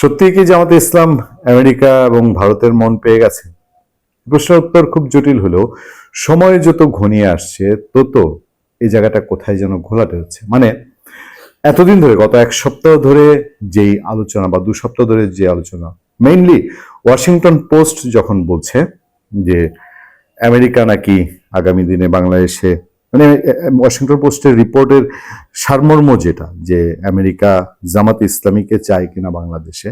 সত্যি কি জামাতে ইসলাম আমেরিকা এবং ভারতের মন পেয়ে গেছে? প্রশ্নের উত্তর খুব জটিল হলেও সময় যত ঘনিয়ে আসছে তত এই জায়গাটা কোথায় যেন ঘোলাটে হচ্ছে। মানে এতদিন ধরে গত এক সপ্তাহ ধরে যেই আলোচনা বা 2 সপ্তাহ ধরে যে আলোচনা, মেইনলি ওয়াশিংটন পোস্ট যখন বলছে যে আমেরিকা নাকি আগামী দিনে বাংলাদেশে, মানে ওয়াশিংটন পোস্টের রিপোর্টের সারমর্ম যেটা, যে আমেরিকা জামাত ইসলামীকে চায় কিনা বাংলাদেশে,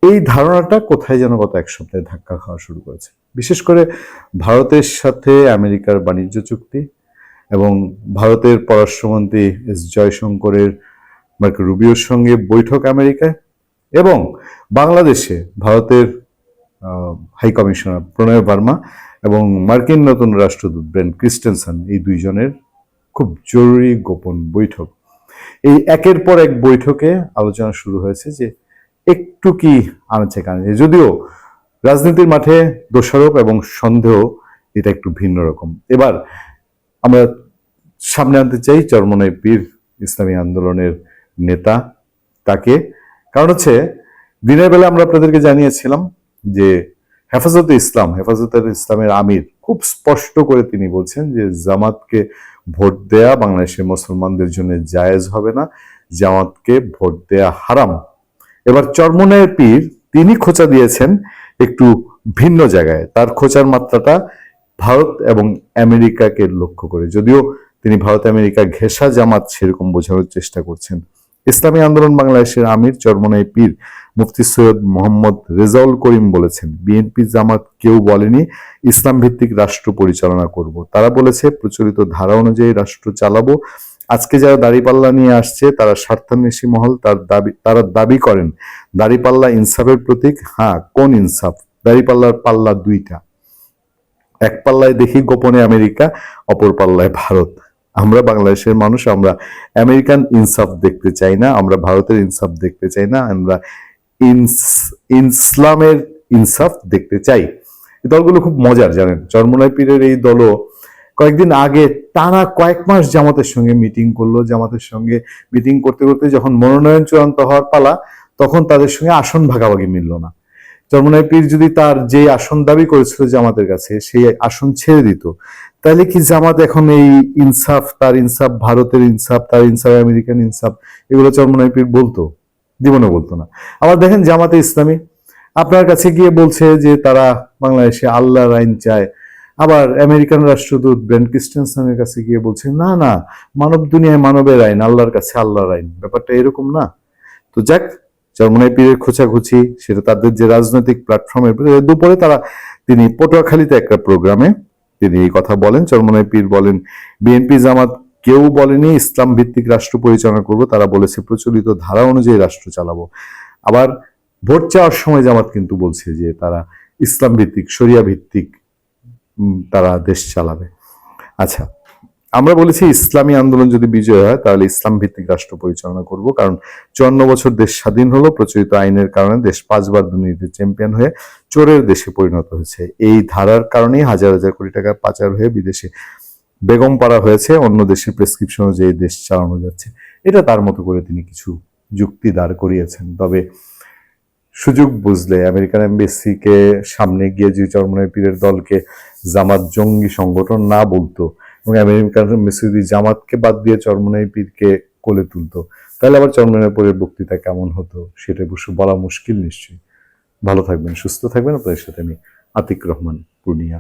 এই ধারণাটা কোথায় যেন গত এক সপ্তাহে ধাক্কা খাওয়া শুরু করেছে। বিশেষ করে ভারতের সাথে আমেরিকার বাণিজ্য চুক্তি এবং ভারতের পররাষ্ট্রমন্ত্রী এস জয়শঙ্করের মার্কো রুবিওর সঙ্গে বৈঠক আমেরিকায়, এবং বাংলাদেশে ভারতের হাই কমিশনার প্রণয় ভার্মা এবং মার্কিন নতুন রাষ্ট্রদূত ব্রেন ক্রিস্টেনসন, এই দুইজনের খুব জরুরি গোপন বৈঠক। এই একের পর এক বৈঠকে আলোচনা শুরু হয়েছে যে একটু কি আনছে কানছে, যদিও রাজনীতির মাঠে দোষারোপ এবং সন্দেহ এটা একটু ভিন্ন রকম। এবার আমরা সামনে আনতে চাই চরমনাই পীর ইসলামী আন্দোলনের নেতা, তাকে। কারণ হচ্ছে দিনের বেলা আমরা আপনাদেরকে জানিয়েছিলাম যে হেফাজতে ইসলামের আমির খুব স্পষ্ট করে তিনি বলছেন যে জামাতকে ভোট দেয়া বাংলাদেশের মুসলমানদের জন্য জায়েজ হবে না, জামাতকে ভোট দেয়া হারাম। এবার চরমনায়ের পীর তিনি খোঁচা দিয়েছেন একটু ভিন্ন জায়গায়, তার খোঁচার মাত্রাটা ভারত এবং আমেরিকাকে লক্ষ্য করে, যদিও তিনি ভারত আমেরিকা ঘেঁষা জামাত সেরকম বোঝানোর চেষ্টা করছেন। ইসলামী আন্দোলন বাংলাদেশের আমির চরমনাই পীর মুফতি সৈয়দ মোহাম্মদ রেজাউল করিম বলেছেন, বিএনপি জামাত কেউ বলেনি ইসলাম ভিত্তিক রাষ্ট্র পরিচালনা করব, তারা বলেছে প্রচলিত ধারা অনুযায়ী রাষ্ট্র চালাবো। আজকে যারা দাড়িপাল্লা নিয়ে আসছে তারা স্বার্থান্বেষী মহল, তারা দাবি করেন দাড়িপাল্লা ইনসাফের প্রতীক। হ্যাঁ, কোন ইনসাফ? দাড়িপাল্লার পাল্লা দুইটা, এক পাল্লায় দেখি গোপনে আমেরিকা, অপর পাল্লায় ভারত। আমরা বাংলাদেশের মানুষ, আমরা আমেরিকান ইনসাফ দেখতে চাই না, আমরা ভারতের ইনসাফ দেখতে চাই না, আমরা ইসলামের ইনসাফ দেখতে চাই। এই দলগুলো খুব মজার, জানেন। চরমনাই পীরের এই দলও কয়েকদিন আগে টানা কয়েক মাস জামাতের সঙ্গে মিটিং করলো, জামাতের সঙ্গে মিটিং করতে করতে যখন মনোনয়ন চূড়ান্ত হওয়ার পালা, তখন তাদের সঙ্গে আসন ভাগাভাগি মিলল না। চরমনাই পীর যদি তার যে আসন দাবি করেছিল জামাতের কাছে সেই আসন ছেড়ে দিত, তাহলে কি জামাত এখন এই ইনসাফ, তার ইনসাফ ভারতের ইনসাফ, তার ইনসাফ আমেরিকান ইনসাফ, এগুলো চরমনাই পীর বলতো? জীবনে বলতো না। আবার দেখেন জামাতে ইসলামী আপনার কাছে গিয়ে বলছে যে তারা বাংলাদেশে আল্লাহর আইন চায়, আবার আমেরিকান রাষ্ট্রদূত ব্রেন ক্রিস্টেনসনের কাছে গিয়ে বলছে না না, মানব দুনিয়ায় মানবের আইন, আল্লাহর কাছে আল্লাহর আইন। ব্যাপারটা এরকম না। তো যাক, চরমনাই পীরের খোঁচাখুচি সেটা তাদের যে রাজনৈতিক প্ল্যাটফর্মের দুপুরে তিনি পটুয়াখালীতে একটা প্রোগ্রামে তিনি এই কথা বলেন। চরমনাই পীর বলেন, বিএনপি জামাত কেউ বলেনি ইসলাম ভিত্তিক রাষ্ট্র পরিচালনা করব, তারা বলেছে প্রচলিত ধারা অনুযায়ী রাষ্ট্র চালাবো। আবার ভোট চাওয়ার সময় জামাত কিন্তু বলছে যে তারা ইসলাম ভিত্তিক, শরিয়া ভিত্তিক তারা দেশ চালাবে। আচ্ছা, আমরা বলেছি ইসলামী আন্দোলন যদি বিজয় হয় তাহলে ইসলাম ভিত্তিক রাষ্ট্র পরিচালনা করব, কারণ 54 বছর দেশ স্বাধীন হলো, প্রচলিত আইনের কারণে দেশ 5বার দুর্নীতির চ্যাম্পিয়ন হয়ে চোরের দেশে পরিণত হয়েছে। এই ধারার কারণেই হাজার হাজার কোটি টাকা পাচার হয়ে বিদেশে বেগম পাড়া হয়েছে, অন্য দেশের প্রেসক্রিপশন অনুযায়ী দেশ চালানো যাচ্ছে। এটা তার মতো করে তিনি কিছু যুক্তি দাঁড় করিয়েছেন। তবে সুযোগ বুঝলে আমেরিকান এমবেসিকে সামনে গিয়ে যে চরমনাই পীরের দলকে জামাত জঙ্গি সংগঠন না বলতো, এবং আমেরিকান এমবেসি যদি জামাতকে বাদ দিয়ে চরমনাই পীরকে কোলে তুলতো, তাহলে আবার চরমনাই পীরের বক্তৃতা কেমন হতো সেটা অবশ্য বলা মুশকিল নিশ্চয়ই। ভালো থাকবেন, সুস্থ থাকবেন। আপনাদের সাথে আমি আতিক রহমান, পূর্ণিয়া।